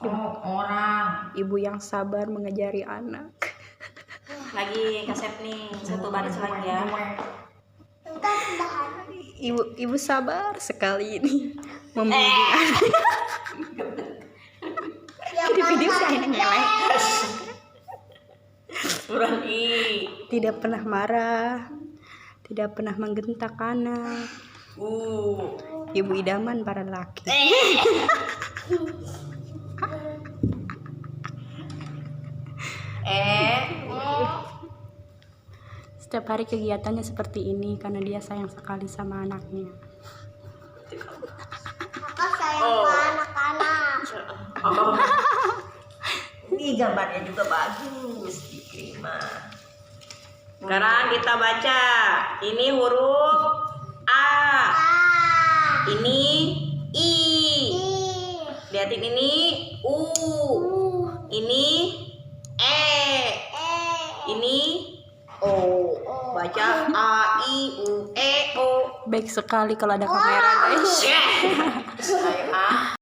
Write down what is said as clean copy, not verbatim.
Orang. Ibu yang sabar mengajari anak. Lagi kaset nih, satu baris lagi ya. Ibu sabar sekali ini membimbing anak. Di video saya ngelek. Tidak pernah marah, tidak pernah menggentak anak. Ibu idaman para laki. Setiap hari kegiatannya seperti ini karena dia sayang sekali sama anaknya. Kakak sayang sama anak-anak. Ini gambarnya juga bagus diterima. Sekarang kita baca. Ini huruf A. Ini I. Lihatin ini U. Ini E. Ini O. Baca A I U E O. Baik sekali kalau ada kamera, guys. Ayo A.